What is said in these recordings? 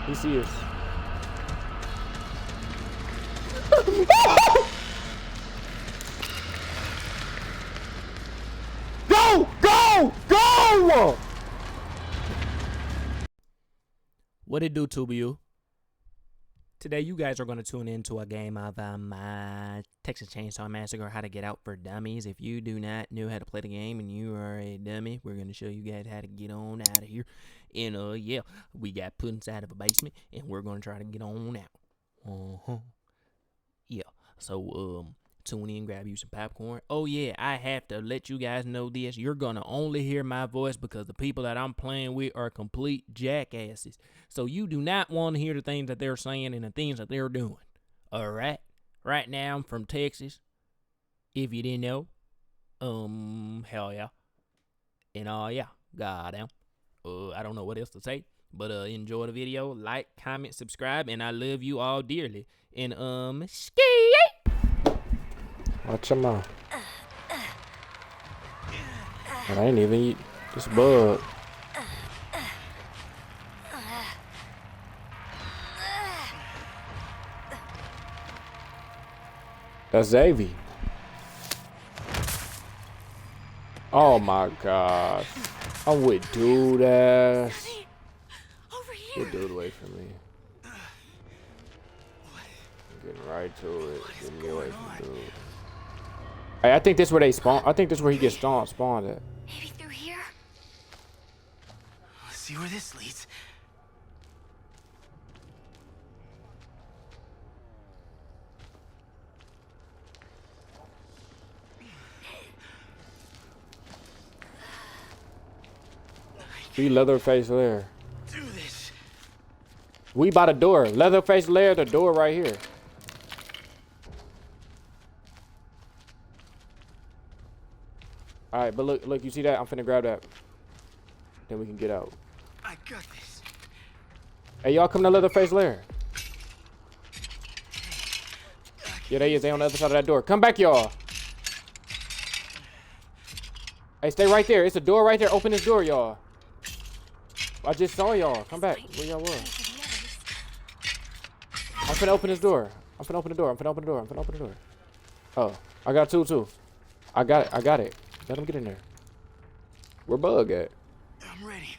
He sees us. Go! Go! Go! What it do, Tubu? Today, you guys are going to tune into a game of my Texas Chainsaw Massacre, How to Get Out for Dummies. If you do not know how to play the game and you are a dummy, we're going to show you guys how to get on out of here. And, yeah, we got put inside of a basement, and we're going to try to get on out. Yeah, so, tune in, grab you some popcorn. Oh, yeah, I have to let you guys know this. You're going to only hear my voice because the people that I'm playing with are complete jackasses. So you do not want to hear the things that they're saying and the things that they're doing. All right? Right now, I'm from Texas. If you didn't know. Hell yeah. And, yeah, goddamn. I don't know what else to say. But, enjoy the video. Like, comment, subscribe. And I love you all dearly. And, ski. Watch your mouth. And I ain't even eat this bug. That's Xavier. Oh my gosh. I'm with dude ass. Get dude away from me. Getting right to it. Getting me away from dude. Hey, I think this is where they spawn. I think this is where he gets spawned at. Maybe through here? Let's see where this leads. We Leatherface Lair. Do this. We by the door. Leatherface Lair, the door right here. Alright, but look, you see that? I'm finna grab that. Then we can get out. I got this. Hey, y'all come to Leatherface Lair. Yeah, they is. They on the other side of that door. Come back, y'all. Hey, stay right there. It's a door right there. Open this door, y'all. I just saw y'all. Come back. Where y'all was? I'm finna open this door. I'm finna open the door. I'm finna open the door. I'm finna open the door. Oh, I got two too. I got it. I got it. Let him get in there. Where Bug at? I'm ready.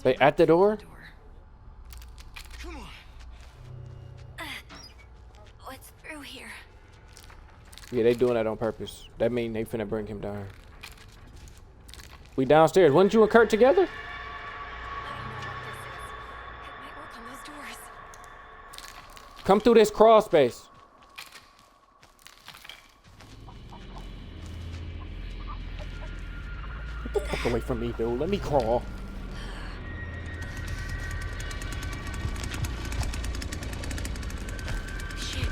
They at the door? Come on. What's through here? Yeah, they doing that on purpose. That mean they finna bring him down. We downstairs. Wasn't you and Kurt together? Come through this crawl space. Get the fuck away from me, dude. Let me crawl. Shit.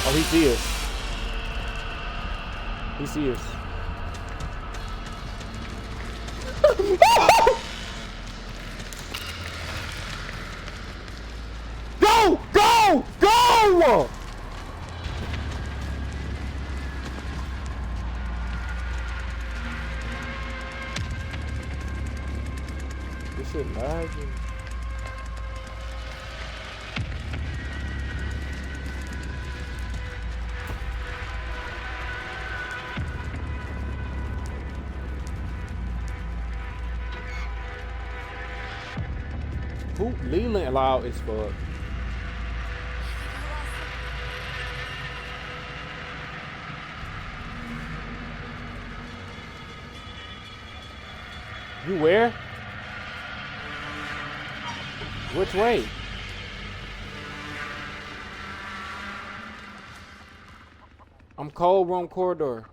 Oh, he see us. He see us. Go! Go! Go! This shit lagging. Who Leland loud as fuck. You where? Which way? I'm cold room corridor.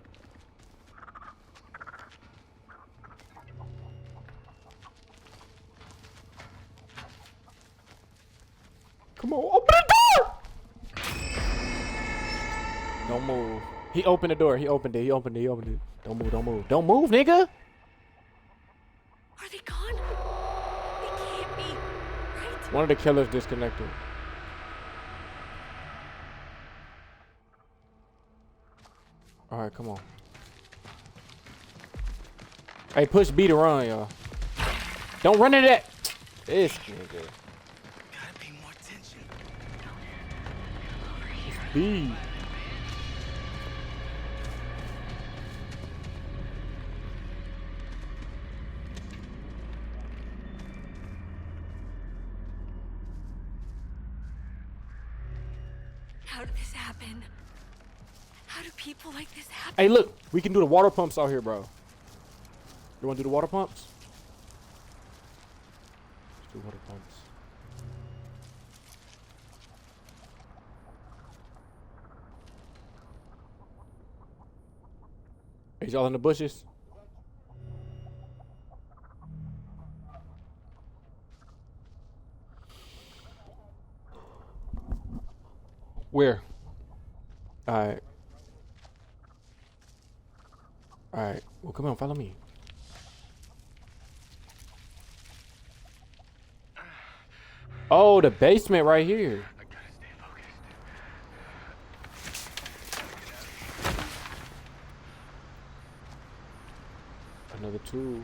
Come on, open the door! Don't move. He opened the door. He opened it. He opened it. He opened it. Don't move. Don't move. Don't move, nigga. Are they gone? They can't be, right? One of the killers disconnected. All right, come on. Hey, push B to run, y'all. Don't run into that. This nigga. Gotta pay more attention. It's B. How did this happen? How do people like this happen? Hey, look. We can do the water pumps out here, bro. You want to do the water pumps? Let's do water pumps. Is y'all in the bushes? Where? Alright. Alright. Well, come on, follow me. Oh, the basement right here. I gotta stay focused. Another tool.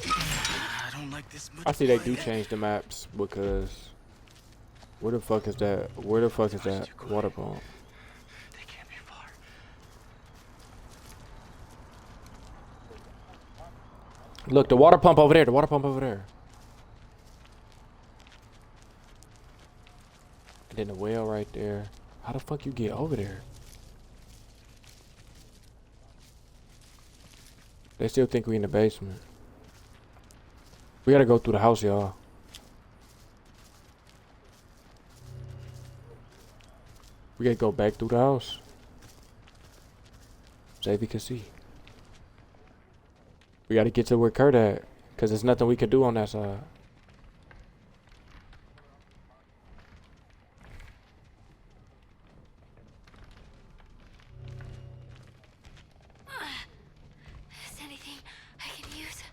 I don't like this much. I see they do change the maps because where the fuck is that? Where the fuck is that water pump? They can't be far. Look, the water pump over there. The water pump over there. And then the well right there. How the fuck you get over there? They still think we in the basement. We gotta go through the house, y'all. We gotta go back through the house. Xavier can see. We gotta get to where Kurt at. Cause there's nothing we can do on that side. Is there anything I can use?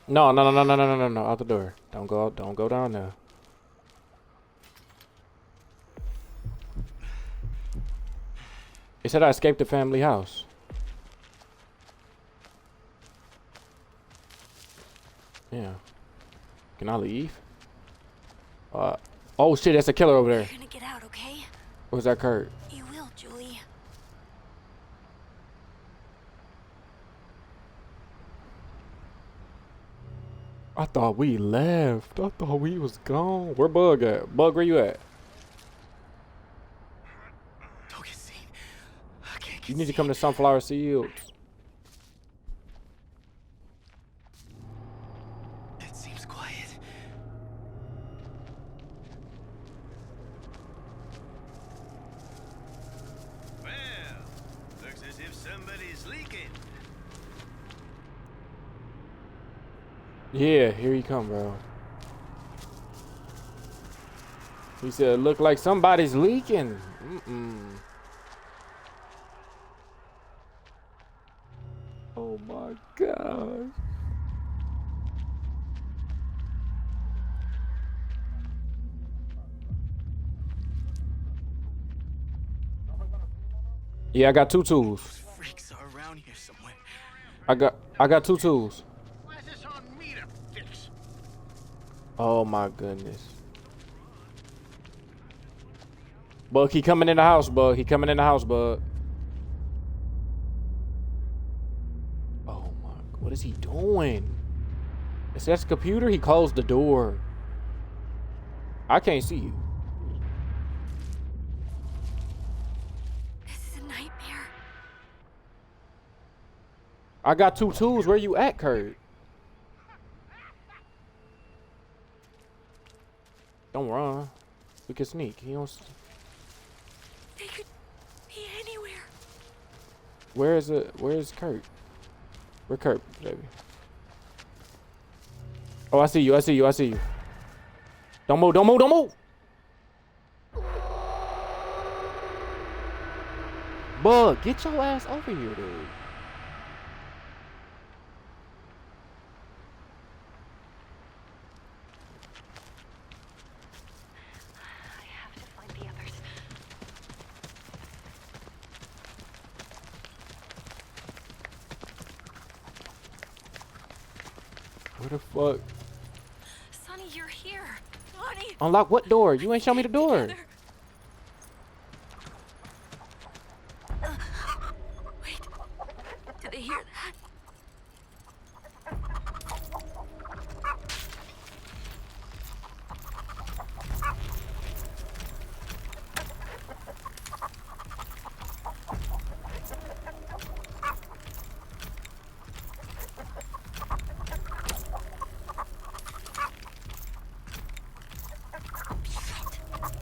No, no, no, no, no, no, no, no, no, out the door. Don't go out, don't go down there. It said I escaped the family house. Yeah. Can I leave? Oh shit, that's a killer over there. You're gonna get out, okay? Where's that Kurt? You will, Julie. I thought we left. I thought we was gone. Where Bug at? Bug, where you at? Don't get seen. I can't get You need to seen. come to Sunflower Fields. It seems quiet. Well, looks as if somebody's leaking. Yeah, here he come, bro. He said, look like somebody's leaking. Oh my gosh. Yeah, I got two tools. Freaks are around here somewhere. I got two tools. Why is this on me to fix? Oh my goodness. Bug, he coming in the house, Bug. He coming in the house, Bug. Oh my, what is he doing? Is that the computer? He closed the door. I can't see you. This is a nightmare. I got two tools. Where you at, Kurt? Don't run. We can sneak. He don't. They could be anywhere. Where is it? Where is Kurt? Where Kurt, baby? Oh, I see you. I see you. I see you. Don't move. Don't move. Don't move. Bug, get your ass over here, dude. I have to find the others. Where the fuck? Sonny, you're here. Sonny. Unlock what door? You ain't show me the door. Together. Wait. Did they hear that?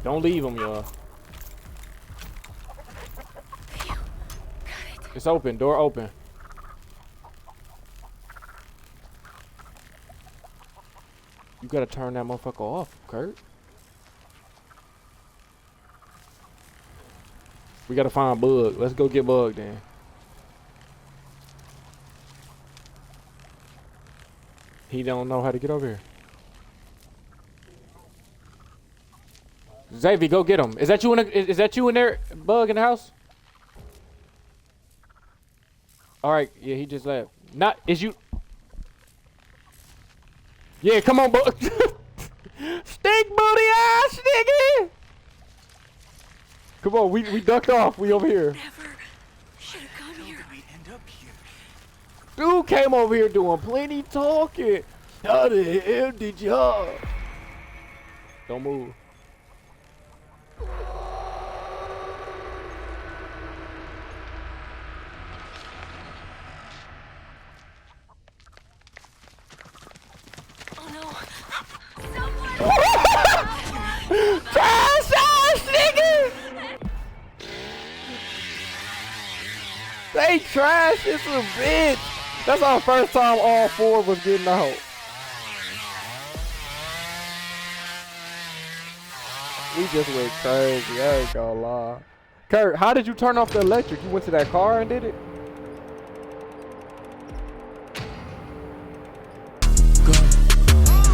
Don't leave him, y'all. Got it. It's open. Door open. You gotta turn that motherfucker off, Kurt. We gotta find Bug. Let's go get Bug then. He don't know how to get over here. Xavier, go get him. Is that you in is that you in there, Bug, in the house? All right, yeah, he just left. Not, is you? Yeah, come on, Bug. Stink booty ass nigga. Come on, we ducked off. We over here. Never should have come here. We end up here. Dude came over here doing plenty talking. How the hell did y'all? Don't move. Oh no. Someone. Trash ass nigga! They trash, it's a bitch. That's our first time all four was getting out. We just went crazy, I ain't gonna lie. Kurt, how did you turn off the electric? You went to that car and did it?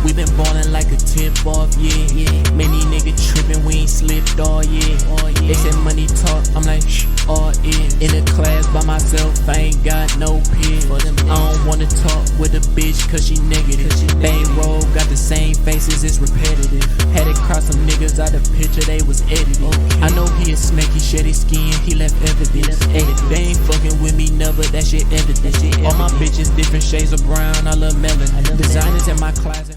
We been ballin' like a tip-off, yeah. Many niggas trippin', we ain't slipped all, yeah. They said money talk, I'm like, shh, all in. In a class by myself, I ain't got no peers. I don't wanna talk with a bitch cause she negative. They roll, got the same faces, it's repetitive. Had it cross some niggas out the picture, they was edited. I know he a snake, he shed his skin, he left evidence. They ain't fucking with me, never, that shit ended. All my bitches different shades of brown, I love melanin. Designers in my closet.